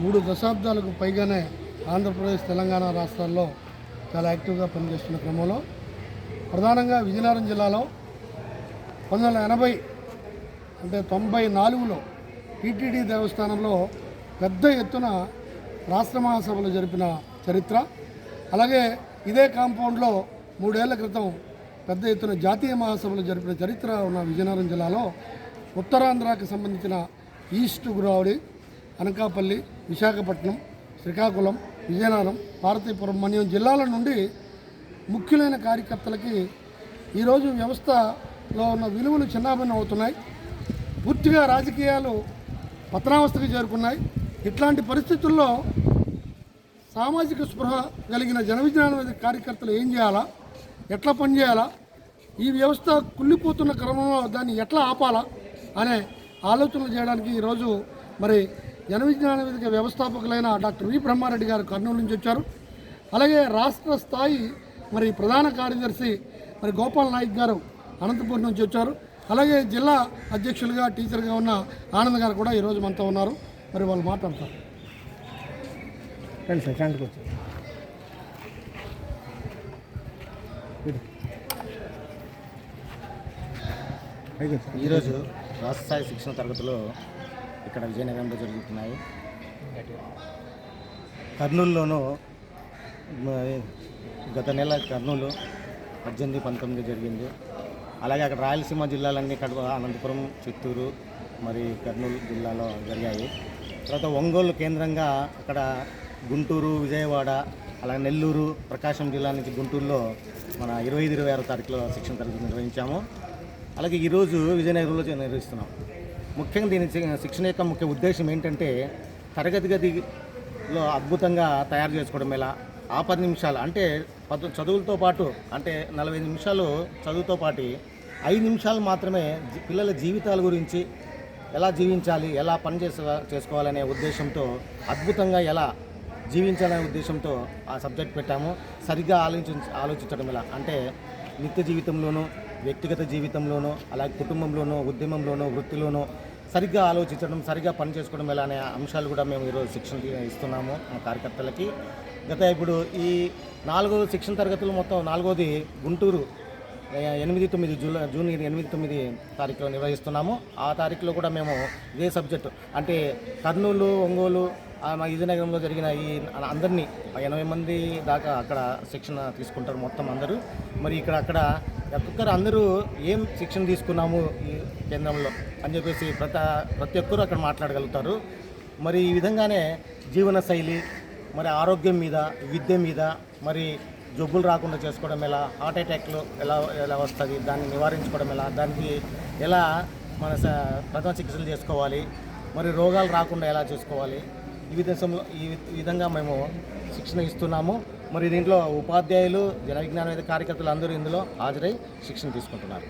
3 దశాబ్దాలకు పైగానే ఆంధ్రప్రదేశ్ తెలంగాణ రాష్ట్రాల్లో చాలా యాక్టివ్గా పనిచేస్తున్న క్రమంలో ప్రధానంగా విజయనగరం జిల్లాలో 1980 అంటే 94లో టీటీడీ దేవస్థానంలో పెద్ద ఎత్తున రాష్ట్ర మహాసభలు జరిపిన చరిత్ర, అలాగే ఇదే కాంపౌండ్లో 3 ఏళ్ల క్రితం పెద్ద ఎత్తున జాతీయ మహాసభలు జరిపిన చరిత్ర ఉన్న విజయనగరం జిల్లాలో ఉత్తరాంధ్రకి సంబంధించిన ఈస్ట్ గోదావరి, అనకాపల్లి, విశాఖపట్నం, శ్రీకాకుళం, విజయనగరం, పార్వతీపురం మన్యం జిల్లాల నుండి ముఖ్యులైన కార్యకర్తలకి ఈరోజు వ్యవస్థలో ఉన్న విలువలు చిన్నాభిన్నం అవుతున్నాయి. పూర్తిగా రాజకీయాలు పతనావస్థకు చేరుకున్నాయి. ఇట్లాంటి పరిస్థితుల్లో సామాజిక స్పృహ కలిగిన జనవిజ్ఞాన కార్యకర్తలు ఏం చేయాలా, ఎట్లా పనిచేయాలా, ఈ వ్యవస్థ కుళ్ళిపోతున్న క్రమంలో దాన్ని ఎట్లా ఆపాలా అనే ఆలోచనలు చేయడానికి ఈరోజు మరి జనవిజ్ఞాన వేదిక వ్యవస్థాపకులైన డాక్టర్ వి బ్రహ్మారెడ్డి గారు కర్నూలు నుంచి వచ్చారు. అలాగే రాష్ట్ర స్థాయి మరి ప్రధాన కార్యదర్శి మరి గోపాల్ నాయక్ గారు అనంతపురం నుంచి వచ్చారు. అలాగే జిల్లా అధ్యక్షులుగా టీచర్గా ఉన్న ఆనంద్ గారు కూడా ఈరోజు మనతో ఉన్నారు. మరి వాళ్ళు మాట్లాడతారు. ఈరోజు రాష్ట్ర స్థాయి శిక్షణ తరగతులు ఇక్కడ విజయనగరంలో జరుగుతున్నాయి. కర్నూలులోనూ గత నెల కర్నూలు 18, 19 జరిగింది. అలాగే అక్కడ రాయలసీమ జిల్లాలన్నీ కడప, అనంతపురం, చిత్తూరు, మరి కర్నూలు జిల్లాలో జరిగాయి. తర్వాత ఒంగోలు కేంద్రంగా అక్కడ గుంటూరు, విజయవాడ, అలాగే నెల్లూరు, ప్రకాశం జిల్లా నుంచి గుంటూరులో మన 25, 26 తారీఖులో శిక్షణ తరగతి నిర్వహించాము. అలాగే ఈరోజు విజయనగరంలో నిర్వహిస్తున్నాం. ముఖ్యంగా దీని శిక్షణ యొక్క ముఖ్య ఉద్దేశం ఏంటంటే తరగతి గదిలో అద్భుతంగా తయారు చేసుకోవడం ఎలా, ఆ 10 నిమిషాలు అంటే చదువులతో పాటు అంటే 45 నిమిషాలు చదువుతో పాటు 5 నిమిషాలు మాత్రమే పిల్లల జీవితాల గురించి ఎలా జీవించాలి, ఎలా పని చేసుకోవాలనే ఉద్దేశంతో అద్భుతంగా ఎలా జీవించాలనే ఉద్దేశంతో ఆ సబ్జెక్ట్ పెట్టాము. సరిగ్గా ఆలోచించడం ఎలా అంటే నిత్య జీవితంలోనూ, వ్యక్తిగత జీవితంలోనూ, అలాగే కుటుంబంలోనూ, ఉద్యమంలోనూ, వృత్తిలోనూ సరిగ్గా ఆలోచించడం, సరిగ్గా పని చేసుకోవడం ఎలా అనే అంశాలు కూడా మేము ఈరోజు శిక్షణ ఇస్తున్నాము మా కార్యకర్తలకి. ఇప్పుడు ఈ 4 శిక్షణ తరగతులు మొత్తం 4వది గుంటూరు 8, 9 జూన్ 8, 9 తారీఖులో నిర్వహిస్తున్నాము. ఆ తారీఖులో కూడా మేము ఇదే సబ్జెక్టు అంటే కర్నూలు, ఒంగోలు, మా విజయనగరంలో జరిగిన ఈ అందరినీ 80 మంది దాకా అక్కడ శిక్షణ తీసుకుంటారు మొత్తం అందరూ. మరి అక్కడ ఒక్కొక్కరు అందరూ ఏం శిక్షణ తీసుకున్నాము ఈ కేంద్రంలో అని చెప్పేసి ప్రతి ఒక్కరూ అక్కడ మాట్లాడగలుగుతారు. మరి ఈ విధంగానే జీవన శైలి, మరి ఆరోగ్యం మీద, విద్య మీద, మరి జబ్బులు రాకుండా చేసుకోవడం ఎలా, హార్ట్ అటాక్లు ఎలా వస్తుంది, దాన్ని నివారించుకోవడం ఎలా, దానికి ఎలా మన ప్రథమ చికిత్సలు చేసుకోవాలి, మరి రోగాలు రాకుండా ఎలా చేసుకోవాలి, ఈ విధంగా మేము శిక్షణ ఇస్తున్నాము. మరి దీంట్లో ఉపాధ్యాయులు, జన విజ్ఞాన వేదిక కార్యకర్తలు అందరూ ఇందులో హాజరై శిక్షణ తీసుకుంటున్నారు.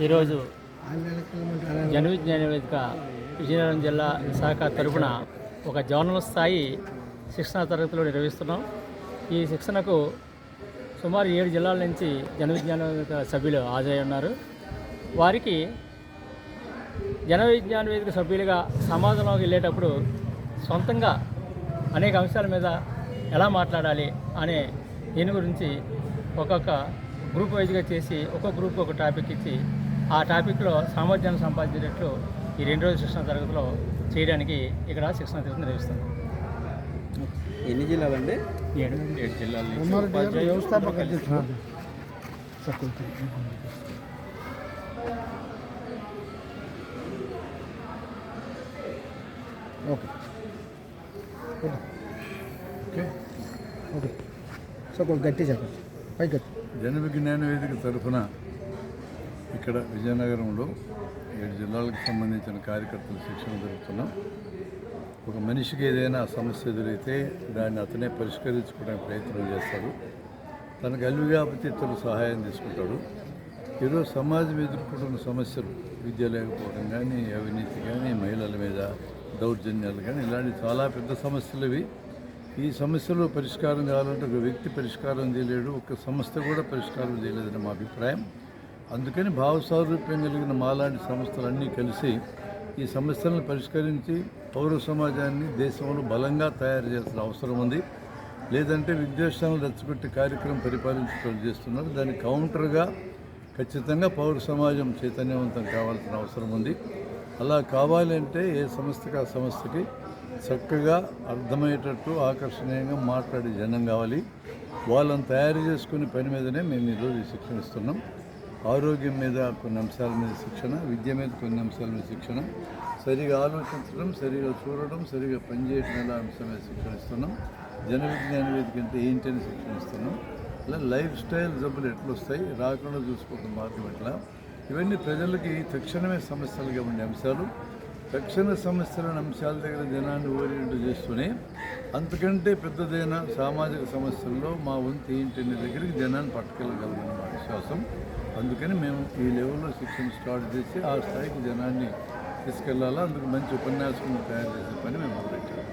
ఈరోజు జన విజ్ఞాన వేదిక విజయనగరం జిల్లా శాఖ తరపున ఒక జోనల్ స్థాయి శిక్షణ తరగతులు నిర్వహిస్తున్నాం. ఈ శిక్షణకు సుమారు 7 జిల్లాల నుంచి జన విజ్ఞాన వేదిక సభ్యులు హాజరై ఉన్నారు. వారికి జన విజ్ఞాన వేదిక సభ్యులుగా సమాజంలోకి వెళ్ళేటప్పుడు సొంతంగా అనేక అంశాల మీద ఎలా మాట్లాడాలి అనే దీని గురించి ఒక్కొక్క గ్రూప్ వైజ్గా చేసి ఒక్కొక్క గ్రూప్ ఒక టాపిక్ ఇచ్చి ఆ టాపిక్లో సామర్థ్యాన్ని సంపాదించేటట్లు ఈ 2 రోజుల శిక్షణ తరగతిలో చేయడానికి ఇక్కడ శిక్షణ తరగతి నిర్వహిస్తుంది. ఎన్ని జిల్లాలండి? 7 జిల్లాల వ్యవస్థాపక అధ్యక్షుడు. ఓకే సో గట్టి చెప్పండి. పైకి జన విజ్ఞాన వేదిక తరఫున ఇక్కడ విజయనగరంలో 7 జిల్లాలకు సంబంధించిన కార్యకర్తల శిక్షణ జరుగుతున్నాం. ఒక మనిషికి ఏదైనా సమస్య ఎదురైతే దాన్ని అతనే పరిష్కరించుకోవడానికి ప్రయత్నం చేస్తాడు. తనకు అల్లువ్యాపతి ఇతరులు సహాయం తీసుకుంటాడు. ఈరోజు సమాజం ఎదుర్కొంటున్న సమస్యలు, విద్య లేకపోవడం కానీ, అవినీతి కానీ, మహిళల మీద దౌర్జన్యాలు కానీ, ఇలాంటి చాలా పెద్ద సమస్యలు ఇవి. ఈ సమస్యలు పరిష్కారం కావాలంటే ఒక వ్యక్తి పరిష్కారం చేయలేడు, ఒక సంస్థ కూడా పరిష్కారం చేయలేదని మా అభిప్రాయం. అందుకని భావసారూప్యం కలిగిన మాలాంటి సంస్థలన్నీ కలిసి ఈ సమస్యలను పరిష్కరించి పౌర సమాజాన్ని దేశంలో బలంగా తయారు చేయాల్సిన అవసరం ఉంది. లేదంటే విద్వేషాలను రెచ్చగొట్టి కార్యక్రమం పరిపాలించడం చేస్తున్నారు. దానికి కౌంటర్గా ఖచ్చితంగా పౌర సమాజం చైతన్యవంతం కావాల్సిన అవసరం ఉంది. అలా కావాలంటే ఏ సంస్థకి ఆ సంస్థకి చక్కగా అర్థమయ్యేటట్టు ఆకర్షణీయంగా మాట్లాడే జనం కావాలి. వాళ్ళని తయారు చేసుకునే పని మీదనే మేము ఈరోజు శిక్షణ ఇస్తున్నాం. ఆరోగ్యం మీద కొన్ని అంశాల మీద శిక్షణ, విద్య మీద కొన్ని అంశాల మీద శిక్షణ, సరిగా ఆలోచించడం, సరిగా చూడడం, సరిగా పనిచేయడం ఎలా అంశం మీద శిక్షణ ఇస్తున్నాం. జన విజ్ఞాన వేదిక అంటే ఏంటని శిక్షణ ఇస్తున్నాం. అలా లైఫ్ స్టైల్ జబ్బులు ఎట్లా వస్తాయి, రాకుండా చూసుకోవడం మార్గం ఎట్లా, ఇవన్నీ ప్రజలకి తక్షణమే సమస్యలుగా ఉండే అంశాలు. తక్షణ సమస్యలను అంశాల దగ్గర జనాన్ని ఓరియంట్ చేస్తూనే అంతకంటే పెద్దదైన సామాజిక సమస్యల్లో మా వంతు ఏంటనే దగ్గరికి జనాన్ని పట్టుకెళ్ళగలిగిన మా విశ్వాసం. అందుకని మేము ఈ లెవెల్లో శిక్షణ స్టార్ట్ చేసి ఆ స్థాయికి జనాన్ని తీసుకెళ్లాలా, అందుకు మంచి ఉపన్యాసం తయారు చేసే పని మేము మొదలెట్టాము.